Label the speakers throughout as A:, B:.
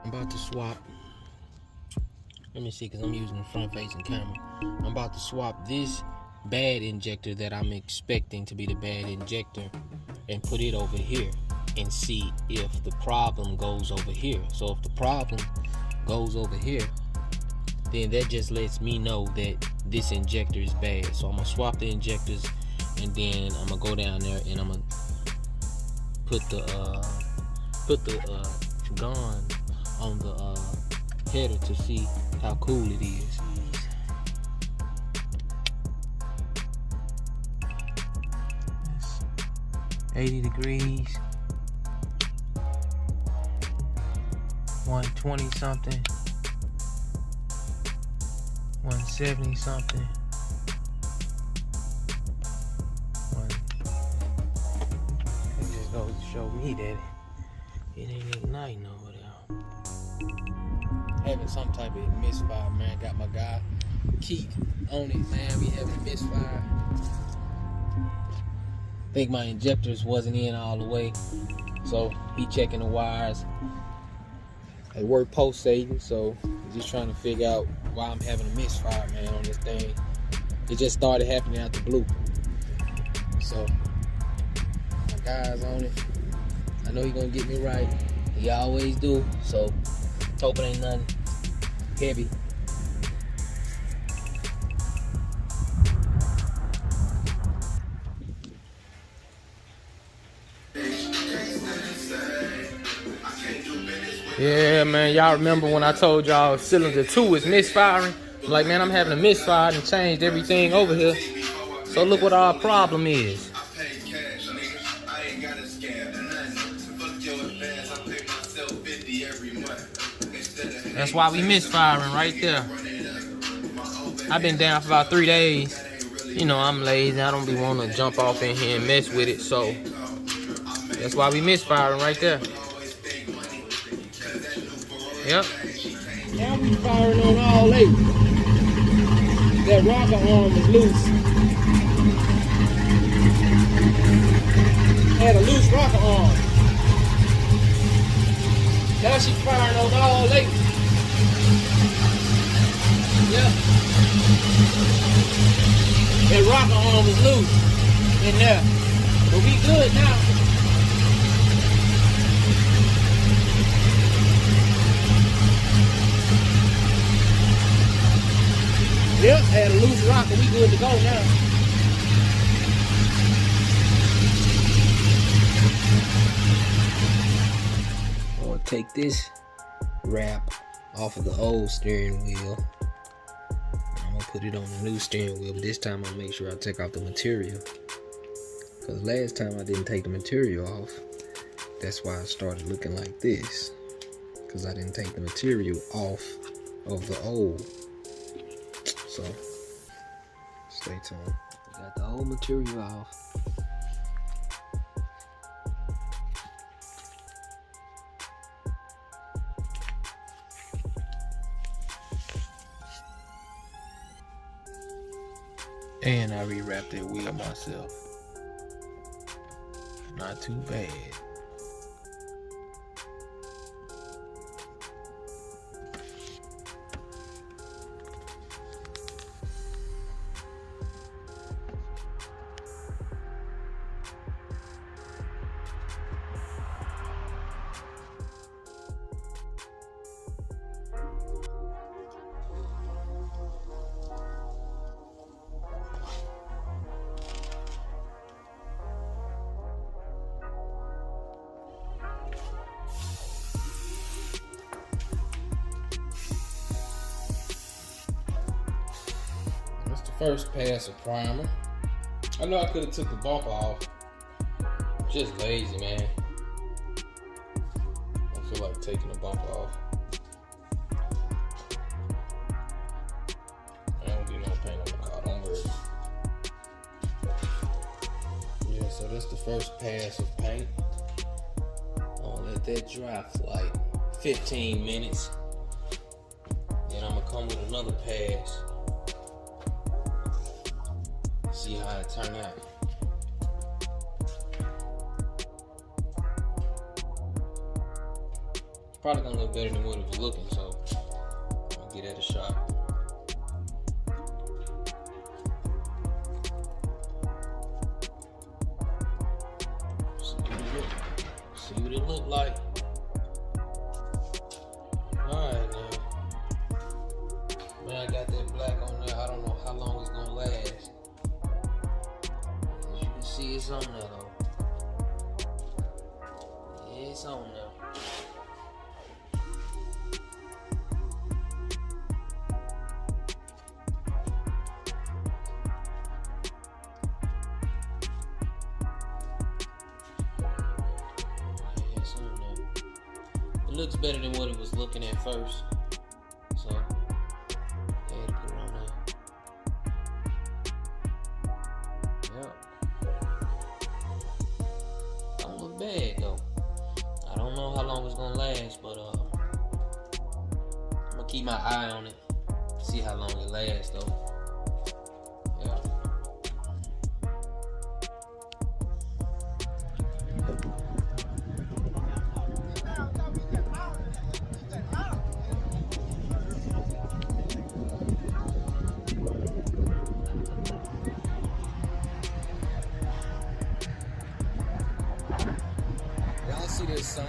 A: I'm about to swap. Let me see, because I'm using the front facing camera. I'm about to swap this bad injector that I'm expecting to be the bad injector and put it over here and see if the problem goes over here. So if the problem goes over here, then that just lets me know that this injector is bad. So I'm gonna swap the injectors, and then I'm gonna go down there and I'm gonna put the gun on the header to see how cool it is. 80 degrees, 120 something, 170 something. It just goes to show me that it ain't igniting over there. Having some type of misfire, man. Got my guy Keith on it, man. We having a misfire. Think my injectors wasn't in all the way, so he checking the wires. They work pulsating, so just trying to figure out why I'm having a misfire, man, on this thing. It just started happening out the blue. So my guy's on it. I know he gonna get me right. He always do. So hope it ain't nothing heavy. Yeah, man, y'all remember when I told y'all cylinder 2 is misfiring? Like, man, I'm having a misfire and changed everything over here. So look what our problem is. That's why we misfiring right there. I've been down for about 3 days. You know, I'm lazy. I don't be wanting to jump off in here and mess with it. So that's why we misfiring right there. Yep. Now we firing on all 8. That rocker arm was loose. Had a loose rocker arm. Now she's firing on all 8. Yep. That rocker arm was loose in there. But we good now. Yep, had a loose rocker, we good to go now. I'm gonna take this wrap off of the old steering wheel. I'm gonna put it on the new steering wheel, but this time I'll make sure I take off the material. Because last time I didn't take the material off. That's why I started looking like this. Because I didn't take the material off of the old. So, stay tuned. Got the old material off. And I rewrapped that wheel myself. Not too bad. First pass of primer. I know I could have took the bumper off. Just lazy, man. I feel like taking the bumper off. I don't get no paint on the car, don't worry. Yeah, so that's the first pass of paint. I'll let that dry for like 15 minutes. Then I'm gonna come with another pass. See how it turn out. probably gonna look better than what it was looking, so I'm gonna give that a shot. See what it look like. Alright now. When I got that black on there, I don't know how long it's gonna last. As you can see, it's on there though. Yeah, it's on there. It looks better than what it was looking at first, so I had to put it on there. Yep. Don't look bad though. I don't know how long it's gonna last, but I'm gonna keep my eye on it, see how long it lasts though. Yeah. Y'all see this sign?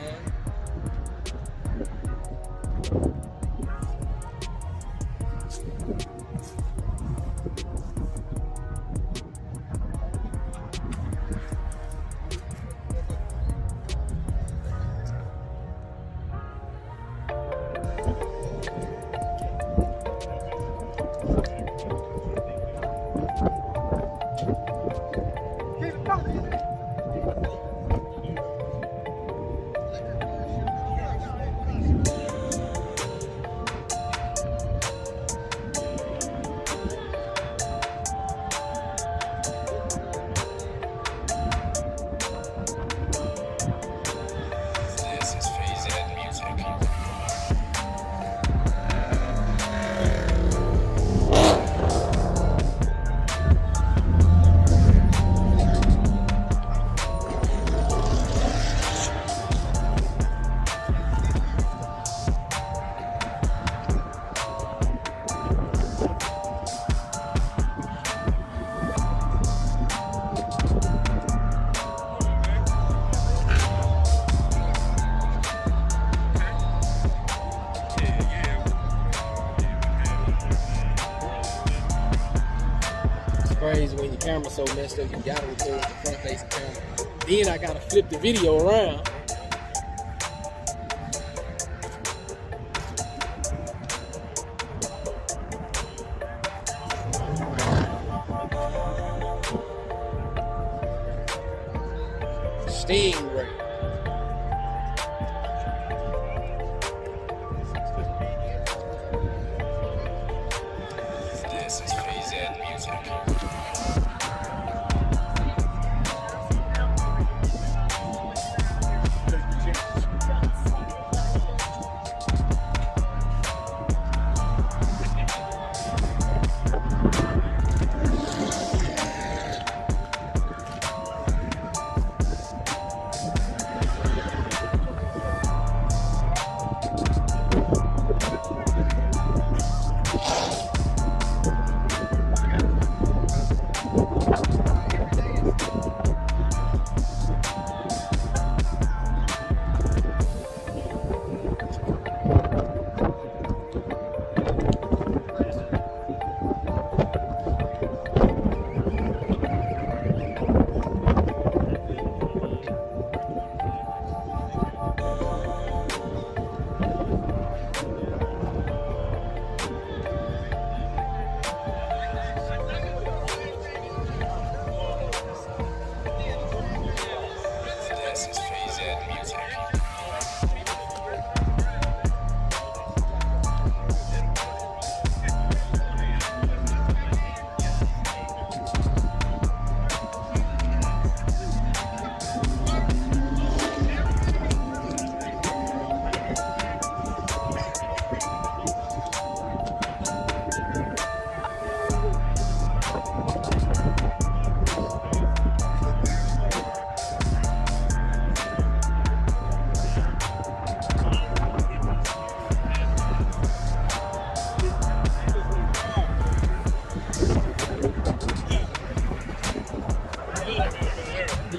A: Crazy when your camera's so messed up, you gotta record the front facing camera. Then I gotta flip the video around. Stingray.
B: This is Fife music.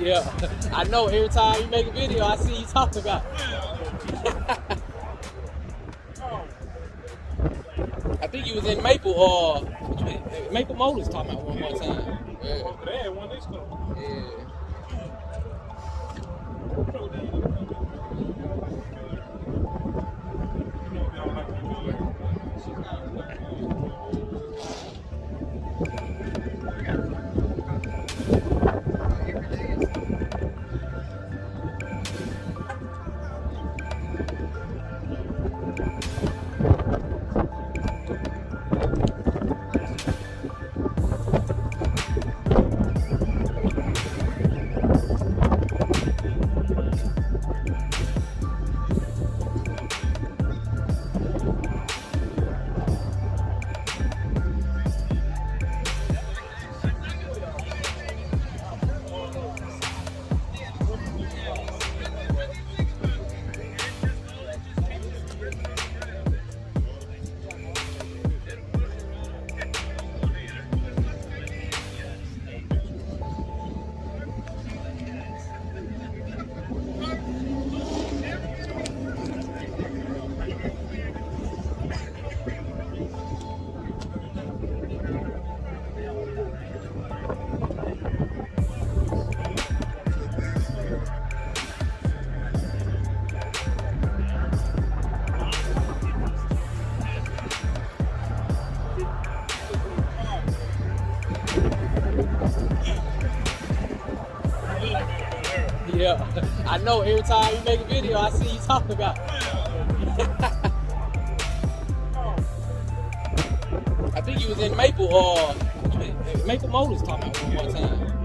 A: Yeah, I know. Every time you make a video, I see you talking about it. I think you was in Maple or Maple Motors talking about one more time. Yeah. Yeah. Yeah, I know. Every time you make a video, I see you talking about it. I think you was in Maple or Maple Motors talking about it one more time.